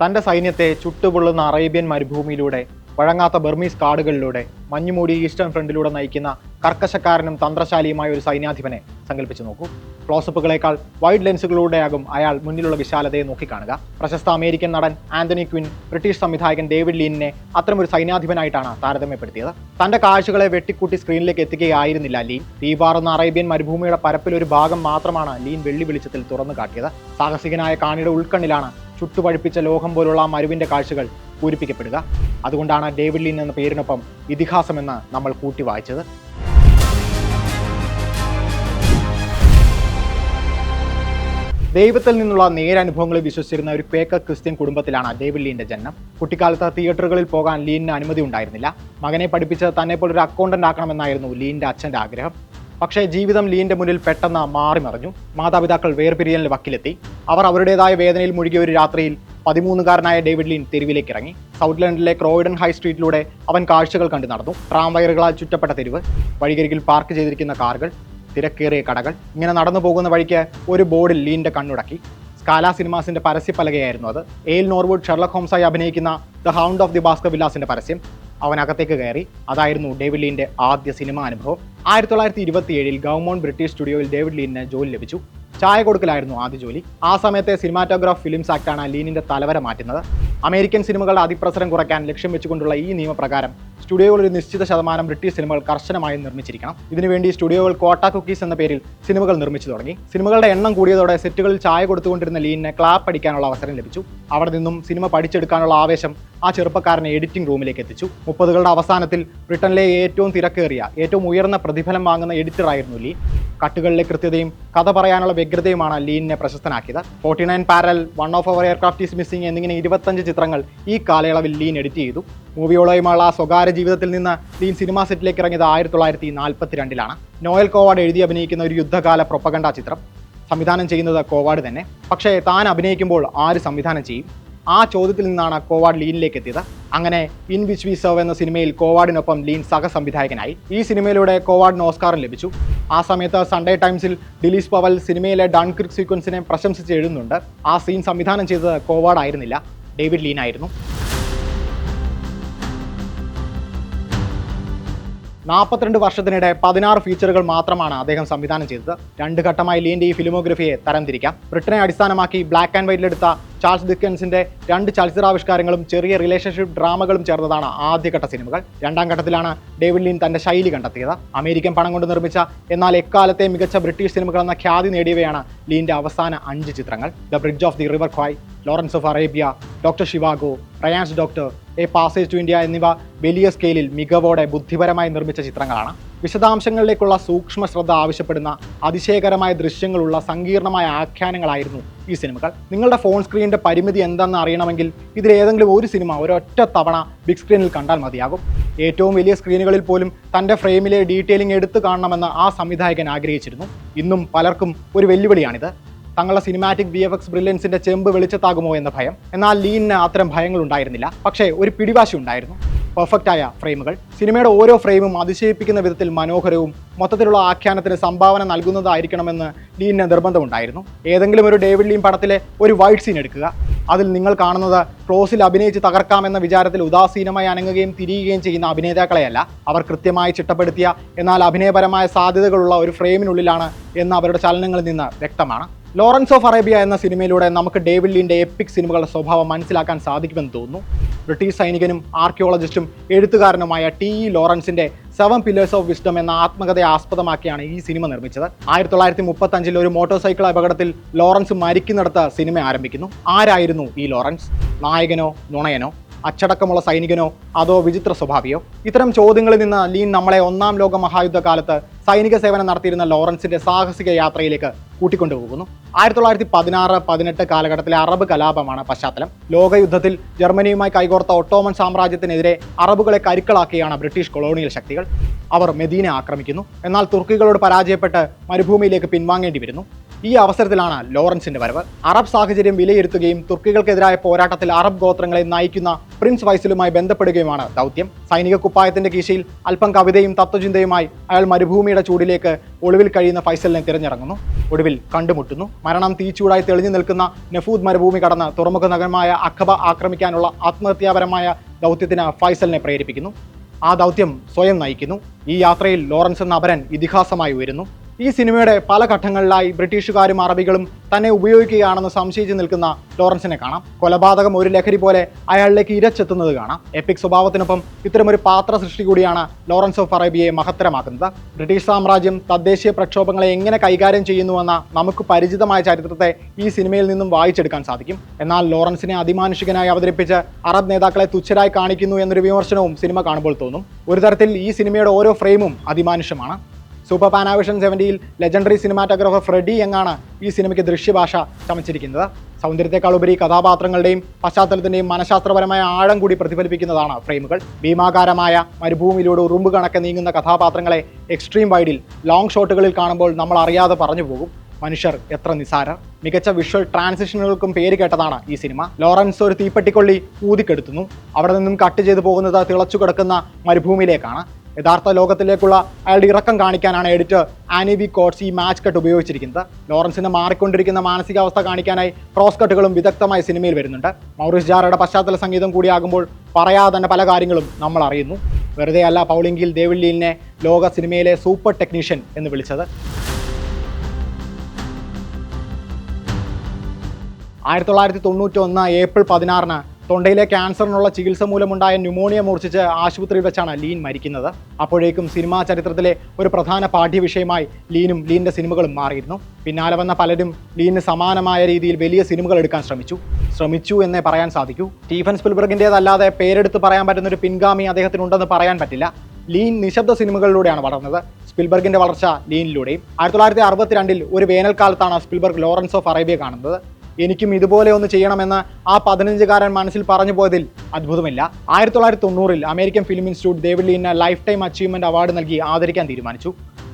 തൻ്റെ സൈന്യത്തെ ചുട്ടുപൊള്ളുന്ന അറേബ്യൻ മരുഭൂമിയിലൂടെ വഴങ്ങാത്ത ബർമീസ് കാടുകളിലൂടെ മഞ്ഞുമൂടി ഈസ്റ്റേൺ ഫ്രണ്ടിലൂടെ നയിക്കുന്ന കർക്കശക്കാരനും തന്ത്രശാലിയുമായ ഒരു സൈന്യാധിപനെ സങ്കല്പിച്ചു നോക്കൂ. ക്ലോസപ്പുകളേക്കാൾ വൈഡ് ലെൻസുകളിലൂടെയാകും അയാൾ മുന്നിലുള്ള വിശാലതയെ നോക്കിക്കാണുക. പ്രശസ്ത അമേരിക്കൻ നടൻ ആന്റണി ക്വിൻ ബ്രിട്ടീഷ് സംവിധായകൻ ഡേവിഡ് ലീനിനെ അത്തരമൊരു സൈന്യാധിപനായിട്ടാണ് താരതമ്യപ്പെടുത്തിയത്. തന്റെ കാഴ്ചകളെ വെട്ടിക്കൂട്ടി സ്ക്രീനിലേക്ക് എത്തിക്കുകയായിരുന്നില്ല ലീൻ. തീപാറുന്ന അറേബ്യൻ മരുഭൂമിയുടെ പരപ്പിൽ ഒരു ഭാഗം മാത്രമാണ് ലീൻ വെള്ളി വെളിച്ചത്തിൽ തുറന്നു കാട്ടിയത്. സാഹസികനായ കാണിയുടെ ഉൾക്കണ്ണിലാണ് ചുട്ടുപഴുപ്പിച്ച ലോകം പോലുള്ള മരുവിന്റെ കാഴ്ചകൾ പൂരിപ്പിക്കപ്പെടുക. അതുകൊണ്ടാണ് ഡേവിഡ് ലീൻ എന്ന പേരിനൊപ്പം ഇതിഹാസമെന്ന് നമ്മൾ കൂട്ടി വായിച്ചത്. ദൈവത്തിൽ നിന്നുള്ള നേരനുഭവങ്ങളെ വിശ്വസിച്ചിരുന്ന ഒരു ക്വേക്കർ ക്രിസ്ത്യൻ കുടുംബത്തിലാണ് ഡേവിഡ് ലീന്റെ ജനനം. കുട്ടിക്കാലത്ത് തിയേറ്ററുകളിൽ പോകാൻ ലീനിന് അനുമതി ഉണ്ടായിരുന്നില്ല. മകനെ പഠിപ്പിച്ച് തന്നെ പോലൊരു അക്കൗണ്ടന്റ് ആക്കണമെന്നായിരുന്നു ലീന്റെ അച്ഛന്റെ ആഗ്രഹം. പക്ഷേ ജീവിതം ലീന്റെ മുന്നിൽ പെട്ടെന്ന് മാറിമറിഞ്ഞു. മാതാപിതാക്കൾ വേർപിരിയലിന് വക്കിലെത്തി. അവർ അവരുടേതായ വേദനയിൽ മുഴുകിയ ഒരു രാത്രിയിൽ 13-കാരനായ ഡേവിഡ് ലീൻ തെരുവിലേക്ക് ഇറങ്ങി. സൗത്ത് ലണ്ടനിലെ ക്രോയിഡൻ ഹൈ സ്ട്രീറ്റിലൂടെ അവൻ കാഴ്ചകൾ കണ്ടു നടന്നു. ട്രാം വയറുകളാൽ ചുറ്റപ്പെട്ട തെരുവ്, വഴികരികിൽ പാർക്ക് ചെയ്തിരിക്കുന്ന കാറുകൾ, തിരക്കേറിയ കടകൾ. ഇങ്ങനെ നടന്നു പോകുന്ന വഴിക്ക് ഒരു ബോർഡിൽ ലീന്റെ കണ്ണുടക്കി. സ്കാല സിനിമാസിന്റെ പരസ്യപ്പലകയായിരുന്നു അത്. എയിൽ നോർവുഡ് ഷെർലക് ഹോംസായി അഭിനയിക്കുന്ന ദ ഹൗണ്ട് ഓഫ് ദി ബാസ്കർവില്ലാസിന്റെ പരസ്യം. അവൻ അകത്തേക്ക് കയറി. അതായിരുന്നു ഡേവിഡ് ലീന്റെ ആദ്യ സിനിമാ അനുഭവം. 1927 ഗൗമോണ്ട് ബ്രിട്ടീഷ് സ്റ്റുഡിയോയിൽ ഡേവിഡ് ലീനിന് ജോലി ലഭിച്ചു. ചായ കൊടുക്കലായിരുന്നു ആദ്യ ജോലി. ആ സമയത്തെ സിനിമാറ്റോഗ്രാഫ് ഫിലിംസ് ആക്ടാണ് ലീനിന്റെ തലവര മാറ്റുന്നത്. അമേരിക്കൻ സിനിമകളുടെ അതിപ്രസരം കുറയ്ക്കാൻ ലക്ഷ്യം വെച്ചുകൊണ്ടുള്ള ഈ നിയമപ്രകാരം സ്റ്റുഡിയോകൾ ഒരു നിശ്ചിത ശതമാനം ബ്രിട്ടീഷ് സിനിമകൾ കർശനമായി നിർമ്മിച്ചിരിക്കണം. ഇതിനുവേണ്ടി സ്റ്റുഡിയോകൾ കോട്ട കുക്കീസ് എന്ന പേരിൽ സിനിമകൾ നിർമ്മിച്ചു തുടങ്ങി. സിനിമകളുടെ എണ്ണം കൂടിയതോടെ സെറ്റുകളിൽ ചായ കൊടുത്തുകൊണ്ടിരുന്ന ലീനിന് ക്ലാപ്പ് അടിക്കാനുള്ള അവസരം ലഭിച്ചു. അവിടെ നിന്നും സിനിമ പഠിച്ചെടുക്കാനുള്ള ആവേശം ആ ചെറുപ്പക്കാരനെ എഡിറ്റിംഗ് റൂമിലേക്ക് എത്തിച്ചു. 30കളുടെ അവസാനത്തിൽ ബ്രിട്ടനിലെ ഏറ്റവും തിരക്കേറിയ, ഏറ്റവും ഉയർന്ന പ്രതിഫലം വാങ്ങുന്ന എഡിറ്ററായിരുന്നു ലീൻ. കട്ടുകളിലെ കൃത്യതയും കഥ പറയാനുള്ള വ്യഗ്രതയുമാണ് ലീനിനെ പ്രശസ്തനാക്കിയത്. 49 parallel, one of our aircraft is missing എന്നിങ്ങനെ 25 ചിത്രങ്ങൾ ഈ കാലയളവിൽ ലീൻ എഡിറ്റ് ചെയ്തു. മൂവിയോളയുമുള്ള സ്വകാര്യ ജീവിതത്തിൽ നിന്ന് ലീൻ സിനിമാ സെറ്റിലേക്ക് ഇറങ്ങിയത് 1942-ലാണ്. നോയൽ കോവാർഡ് എഴുതി അഭിനയിക്കുന്ന ഒരു യുദ്ധകാല പ്രൊപ്പഗണ്ട ചിത്രം. സംവിധാനം ചെയ്യുന്നത് കോവാർഡ് തന്നെ. പക്ഷേ താൻ അഭിനയിക്കുമ്പോൾ ആര് സംവിധാനം ചെയ്യും? ആ ചോദ്യത്തിൽ നിന്നാണ് കോവാർഡ് ലീനിലേക്ക് എത്തിയത്. അങ്ങനെ ഇൻ വിച്ച് വി സർവ് എന്ന സിനിമയിൽ കോവാർഡിനൊപ്പം ലീൻ സഹസംവിധായകനായി. ഈ സിനിമയിലൂടെ കോവാർഡിന് ഓസ്കാറും ലഭിച്ചു. ആ സമയത്ത് സൺഡേ ടൈംസിൽ ഡിലീസ് പവൽ സിനിമയിലെ ഡൺക്രിക് സീക്വൻസിനെ പ്രശംസിച്ച് എഴുതുന്നുണ്ട്. ആ സീൻ സംവിധാനം ചെയ്തത് കോവാർഡ് ആയിരുന്നില്ല, ഡേവിഡ് ലീൻ ആയിരുന്നു. 42 വർഷത്തിനിടെ 16 ഫീച്ചറുകൾ മാത്രമാണ് അദ്ദേഹം സംവിധാനം ചെയ്തത്. 2 ഘട്ടമായി ലീന്റെ ഈ ഫിലിമോഗ്രഫിയെ തരംതിരിക്കാം. ബ്രിട്ടനെ അടിസ്ഥാനമാക്കി ബ്ലാക്ക് ആൻഡ് വൈറ്റിലെടുത്ത ചാൾസ് ഡിക്കൻസിന്റെ 2 ചലച്ചിത്രാവിഷ്കാരങ്ങളും ചെറിയ റിലേഷൻഷിപ്പ് ഡ്രാമകളും ചേർന്നതാണ് ആദ്യഘട്ട സിനിമകൾ. 2ാം ഘട്ടത്തിലാണ് ഡേവിഡ് ലീൻ തന്റെ ശൈലി കണ്ടെത്തിയത്. അമേരിക്കൻ പണം കൊണ്ട് നിർമ്മിച്ച എന്നാൽ എക്കാലത്തെ മികച്ച ബ്രിട്ടീഷ് സിനിമകൾ എന്ന ഖ്യാതി നേടിയവയാണ് ലീന്റെ അവസാന 5 ചിത്രങ്ങൾ. The bridge of the river Kwai, Lawrence of Arabia, doctor Zhivago, Ryan's doctor, a passage to India എന്നിവ വലിയ സ്കെയിലിൽ മികവോടെ ബുദ്ധിപരമായി നിർമ്മിച്ച ചിത്രങ്ങളാണ്. വിശദാംശങ്ങളിലേക്കുള്ള സൂക്ഷ്മ ശ്രദ്ധ ആവശ്യപ്പെടുന്ന അതിശയകരമായ ദൃശ്യങ്ങളുള്ള സങ്കീർണമായ ആഖ്യാനങ്ങളായിരുന്നു ഈ സിനിമകൾ. നിങ്ങളുടെ ഫോൺ സ്ക്രീനിന്റെ പരിമിതി എന്തെന്ന് അറിയണമെങ്കിൽ ഇതിലേതെങ്കിലും ഒരു സിനിമ ഒരൊറ്റ തവണ ബിഗ് സ്ക്രീനിൽ കണ്ടാൽ മതിയാകും. ഏറ്റവും വലിയ സ്ക്രീനുകളിൽ പോലും തൻ്റെ ഫ്രെയിമിലെ ഡീറ്റെയിലിംഗ് എടുത്തു കാണണമെന്ന് ആ സംവിധായകൻ ആഗ്രഹിച്ചിരുന്നു. ഇന്നും പലർക്കും ഒരു വെല്ലുവിളിയാണിത്. തങ്ങളുടെ സിനിമാറ്റിക് VFX ബ്രില്യൻസിന്റെ ചെമ്പ് വെളിച്ചത്താകുമോ എന്ന ഭയം. എന്നാൽ ലീനിന് അത്തരം ഭയങ്ങൾ ഉണ്ടായിരുന്നില്ല. പക്ഷേ ഒരു പിടിവാശി ഉണ്ടായിരുന്നു. പെർഫെക്റ്റായ ഫ്രെയിമുകൾ. സിനിമയുടെ ഓരോ ഫ്രെയിമും അതിശയിപ്പിക്കുന്ന വിധത്തിൽ മനോഹരവും മൊത്തത്തിലുള്ള ആഖ്യാനത്തിന് സംഭാവന നൽകുന്നതായിരിക്കണമെന്ന് ലീനിന് നിർബന്ധമുണ്ടായിരുന്നു. ഏതെങ്കിലും ഒരു ഡേവിഡ് ലീൻ പടത്തിലെ ഒരു വൈഡ് സീൻ എടുക്കുക. അതിൽ നിങ്ങൾ കാണുന്നത് ക്ലോസിൽ അഭിനയിച്ച് തകർക്കാമെന്ന വിചാരത്തിൽ ഉദാസീനമായി അനങ്ങുകയും തിരിയുകയും ചെയ്യുന്ന അഭിനേതാക്കളെയല്ല. അവർ കൃത്യമായി ചിട്ടപ്പെടുത്തിയ എന്നാൽ അഭിനയപരമായ സാധ്യതകളുള്ള ഒരു ഫ്രെയിമിനുള്ളിലാണ് എന്ന് അവരുടെ ചലനങ്ങളിൽ നിന്ന് വ്യക്തമാണ്. ലോറൻസ് ഓഫ് അറേബ്യ എന്ന സിനിമയിലൂടെ നമുക്ക് ഡേവിഡ് ലീന്റെ എപ്പിക് സിനിമകളുടെ സ്വഭാവം മനസ്സിലാക്കാൻ സാധിക്കുമെന്ന് തോന്നുന്നു. ബ്രിട്ടീഷ് സൈനികനും ആർക്കിയോളജിസ്റ്റും എഴുത്തുകാരനുമായ T.E. ലോറൻസിന്റെ 7 Pillars of Wisdom എന്ന ആത്മകഥയെ ആസ്പദമാക്കിയാണ് ഈ സിനിമ നിർമ്മിച്ചത്. 1935 ഒരു മോട്ടോർ സൈക്കിൾ അപകടത്തിൽ ലോറൻസ് മരിക്കുന്നിടത്ത് സിനിമ ആരംഭിക്കുന്നു. ആരായിരുന്നു ഈ ലോറൻസ്? നായകനോ നുണയനോ? അച്ചടക്കമുള്ള സൈനികനോ അതോ വിചിത്ര സ്വഭാവിയോ? ഇത്തരം ചോദ്യങ്ങളിൽ നിന്ന് ലീൻ നമ്മളെ 1ാം ലോക മഹായുദ്ധകാലത്ത് സൈനിക സേവനം നടത്തിയിരുന്ന ലോറൻസിന്റെ സാഹസിക യാത്രയിലേക്ക് കൂട്ടിക്കൊണ്ടുപോകുന്നു. 1916-18 കാലഘട്ടത്തിലെ അറബ് കലാപമാണ് പശ്ചാത്തലം. ലോകയുദ്ധത്തിൽ ജർമ്മനിയുമായി കൈകോർത്ത ഒട്ടോമൻ സാമ്രാജ്യത്തിനെതിരെ അറബുകളെ കരുക്കളാക്കിയാണ് ബ്രിട്ടീഷ് കൊളോണിയൽ ശക്തികൾ. അവർ മെദീന ആക്രമിക്കുന്നു. എന്നാൽ തുർക്കികളോട് പരാജയപ്പെട്ട് മരുഭൂമിയിലേക്ക് പിൻവാങ്ങേണ്ടി വരുന്നു. ഈ അവസരത്തിലാണ് ലോറൻസിന്റെ വരവ്. അറബ് സാഹചര്യം വിലയിരുത്തുകയും തുർക്കികൾക്കെതിരായ പോരാട്ടത്തിൽ അറബ് ഗോത്രങ്ങളെ നയിക്കുന്ന പ്രിൻസ് ഫൈസലുമായി ബന്ധപ്പെടുകയുമാണ് ദൗത്യം. സൈനിക കുപ്പായത്തിന്റെ കീശയിൽ അല്പം കവിതയും തത്വചിന്തയുമായി അയാൾ മരുഭൂമിയുടെ ചൂടിലേക്ക് ഒളിവിൽ കഴിയുന്ന ഫൈസലിനെ തിരഞ്ഞിറങ്ങുന്നു. ഒടുവിൽ കണ്ടുമുട്ടുന്നു. മരണം തീച്ചൂടായി തെളിഞ്ഞു നിൽക്കുന്ന നഫൂദ് മരുഭൂമി കടന്ന് തുറമുഖ നഗരമായ അഖബ ആക്രമിക്കാനുള്ള ആത്മഹത്യാപരമായ ദൗത്യത്തിന് ഫൈസലിനെ പ്രേരിപ്പിക്കുന്നു. ആ ദൗത്യം സ്വയം നയിക്കുന്നു. ഈ യാത്രയിൽ ലോറൻസ് എന്ന അപരൻ ഇതിഹാസമായി ഉയരുന്നു. ഈ സിനിമയുടെ പല ഘട്ടങ്ങളിലായി ബ്രിട്ടീഷുകാരും അറബികളും തന്നെ ഉപയോഗിക്കുകയാണെന്ന് സംശയിച്ച് നിൽക്കുന്ന ലോറൻസിനെ കാണാം. കൊലപാതകം ഒരു ലഹരി പോലെ അയാളിലേക്ക് ഇരച്ചെത്തുന്നത് കാണാം. എപ്പിക് സ്വഭാവത്തിനൊപ്പം ഇത്തരമൊരു പാത്ര സൃഷ്ടി കൂടിയാണ് ലോറൻസ് ഓഫ് അറേബ്യയെ മഹത്തരമാക്കുന്നത്. ബ്രിട്ടീഷ് സാമ്രാജ്യം തദ്ദേശീയ പ്രക്ഷോഭങ്ങളെ എങ്ങനെ കൈകാര്യം ചെയ്യുന്നുവെന്ന നമുക്ക് പരിചിതമായ ചരിത്രത്തെ ഈ സിനിമയിൽ നിന്നും വായിച്ചെടുക്കാൻ സാധിക്കും. എന്നാൽ ലോറൻസിനെ അതിമാനുഷികനായി അവതരിപ്പിച്ച് അറബ് നേതാക്കളെ തുച്ഛരായി കാണിക്കുന്നു എന്നൊരു വിമർശനവും സിനിമ കാണുമ്പോൾ തോന്നും. ഒരു തരത്തിൽ ഈ സിനിമയുടെ ഓരോ ഫ്രെയിമും അതിമാനുഷ്യമാണ്. സൂപ്പർ പാനാവിഷൻ 70-ൽ ലെജൻഡറി സിനിമാറ്റോഗ്രാഫർ ഫ്രെഡി യങ്ങാണ് ഈ സിനിമയ്ക്ക് ദൃശ്യഭാഷ ചമച്ചിരിക്കുന്നത്. സൗന്ദര്യത്തെക്കാൾ ഉപരി കഥാപാത്രങ്ങളുടെയും പശ്ചാത്തലത്തിന്റെയും മനഃശാസ്ത്രപരമായ ആഴം കൂടി പ്രതിഫലിപ്പിക്കുന്നതാണ് ഫ്രെയിമുകൾ. ഭീമാകാരമായ മരുഭൂമിയിലൂടെ ഉറുമ്പ് കണക്കെ നീങ്ങുന്ന കഥാപാത്രങ്ങളെ എക്സ്ട്രീം വൈഡിൽ ലോങ് ഷോട്ടുകളിൽ കാണുമ്പോൾ നമ്മൾ അറിയാതെ പറഞ്ഞു പോകും, മനുഷ്യർ എത്ര നിസാരർ. മികച്ച വിഷ്വൽ ട്രാൻസിഷനുകൾക്കും പേര് കേട്ടതാണ് ഈ സിനിമ. ലോറൻസ് ഒരു തീപ്പെട്ടിക്കൊള്ളി ഊതിക്കെടുത്തുന്നു. അവിടെ നിന്നും കട്ട് ചെയ്തു പോകുന്നത് തിളച്ചു കിടക്കുന്ന മരുഭൂമിയിലേക്കാണ്. യഥാർത്ഥ ലോകത്തിലേക്കുള്ള അയാളുടെ ഇറക്കം കാണിക്കാനാണ് എഡിറ്റർ ആനി വി കോട്സ് ഈ മാച്ച് കട്ട് ഉപയോഗിച്ചിരിക്കുന്നത്. ലോറൻസിന് മാറിക്കൊണ്ടിരിക്കുന്ന മാനസികാവസ്ഥ കാണിക്കാനായി ക്രോസ് കട്ടുകളും വിദഗ്ധമായി സിനിമയിൽ വരുന്നുണ്ട്. മൗറിസ് ജാറയുടെ പശ്ചാത്തല സംഗീതം കൂടിയാകുമ്പോൾ പറയാതെ തന്നെ പല കാര്യങ്ങളും നമ്മൾ അറിയുന്നു. വെറുതെ അല്ല പൗളിൻ ഗീൽ ഡേവിഡ് ലീനിനെ ലോക സിനിമയിലെ സൂപ്പർ ടെക്നീഷ്യൻ എന്ന് വിളിച്ചത്. 1991 ഏപ്രിൽ 16 തൊണ്ടയിലെ ക്യാൻസറിനുള്ള ചികിത്സ മൂലമുണ്ടായ ന്യൂമോണിയ മൂർച്ഛിച്ച് ആശുപത്രിയിൽ വെച്ചാണ് ലീൻ മരിക്കുന്നത്. അപ്പോഴേക്കും സിനിമാ ചരിത്രത്തിലെ ഒരു പ്രധാന പാഠ്യവിഷയമായി ലീനും ലീനിന്റെ സിനിമകളും മാറിയിരുന്നു. പിന്നാലെ വന്ന പലരും ലീനിന് സമാനമായ രീതിയിൽ വലിയ സിനിമകൾ എടുക്കാൻ ശ്രമിച്ചു എന്നേ പറയാൻ സാധിക്കൂ. സ്റ്റീഫൻ സ്പിൽബർഗിൻ്റേതല്ലാതെ പേരെടുത്ത് പറയാൻ പറ്റുന്ന ഒരു പിൻഗാമി അദ്ദേഹത്തിനുണ്ടെന്ന് പറയാൻ പറ്റില്ല. ലീൻ നിശബ്ദ സിനിമകളിലൂടെയാണ് വളർന്നത്. സ്പിൽബർഗിന്റെ വളർച്ച ലീനിലൂടെയും. 1962 ഒരു വേനൽക്കാലത്താണ് സ്പിൽബർഗ് ലോറൻസ് ഓഫ് അറേബ്യ കാണുന്നത്. എനിക്കും ഇതുപോലെ ഒന്ന് ചെയ്യണമെന്ന് ആ 15-കാരൻ മനസ്സിൽ പറഞ്ഞു പോയതിൽ അത്ഭുതമില്ല. 1990 അമേരിക്കൻ ഫിലിം ഇൻസ്റ്റിറ്റ്യൂട്ട് ഡേവിഡ് ലീനിന് ലൈഫ് ടൈം അച്ചീവ്മെന്റ് അവാർഡ് നൽകി ആദരിക്കാൻ തീരുമാനിച്ചു.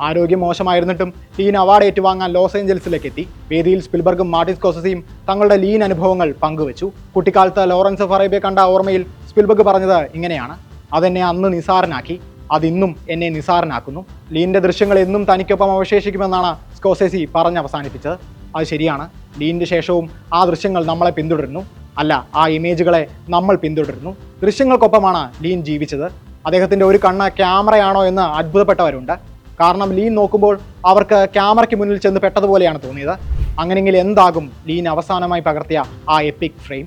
ആരോഗ്യം മോശമായിരുന്നിട്ടും ലീൻ അവാർഡ് ഏറ്റുവാങ്ങാൻ ലോസ് ഏഞ്ചൽസിലേക്ക് എത്തി. വേദിയിൽ സ്പിൽബർഗും മാർട്ടിൻ സ്കോർസെസിയും തങ്ങളുടെ ലീൻ അനുഭവങ്ങൾ പങ്കുവച്ചു. കുട്ടിക്കാലത്ത് ലോറൻസ് ഓഫ് അറേബ്യ കണ്ട ഓർമ്മയിൽ സ്പിൽബർഗ് പറഞ്ഞത് ഇങ്ങനെയാണ്: അതെന്നെ അന്ന് നിസാരനാക്കി, അതിന്നും എന്നെ നിസാരനാക്കുന്നു. ലീനിന്റെ ദൃശ്യങ്ങൾ എന്നും തനിക്കൊപ്പം അവശേഷിക്കുമെന്നാണ് സ്കോർസെസി അവസാനിപ്പിച്ചത്. അത് ശരിയാണ്. ലീനിന്റെ ശേഷവും ആ ദൃശ്യങ്ങൾ നമ്മളെ പിന്തുടരുന്നു. അല്ല, ആ ഇമേജുകളെ നമ്മൾ പിന്തുടരുന്നു. ദൃശ്യങ്ങൾക്കൊപ്പമാണ് ലീൻ ജീവിച്ചത്. അദ്ദേഹത്തിന്റെ ഒരു കണ്ണ് ക്യാമറയാണോ എന്ന് അത്ഭുതപ്പെട്ടവരുണ്ട്. കാരണം ലീൻ നോക്കുമ്പോൾ അവർക്ക് ക്യാമറയ്ക്ക് മുന്നിൽ ചെന്ന് പെട്ടതുപോലെയാണ് തോന്നിയത്. അങ്ങനെയെങ്കിൽ എന്താകും ലീൻ അവസാനമായി പകർത്തിയ ആ എപ്പിക് ഫ്രെയിം?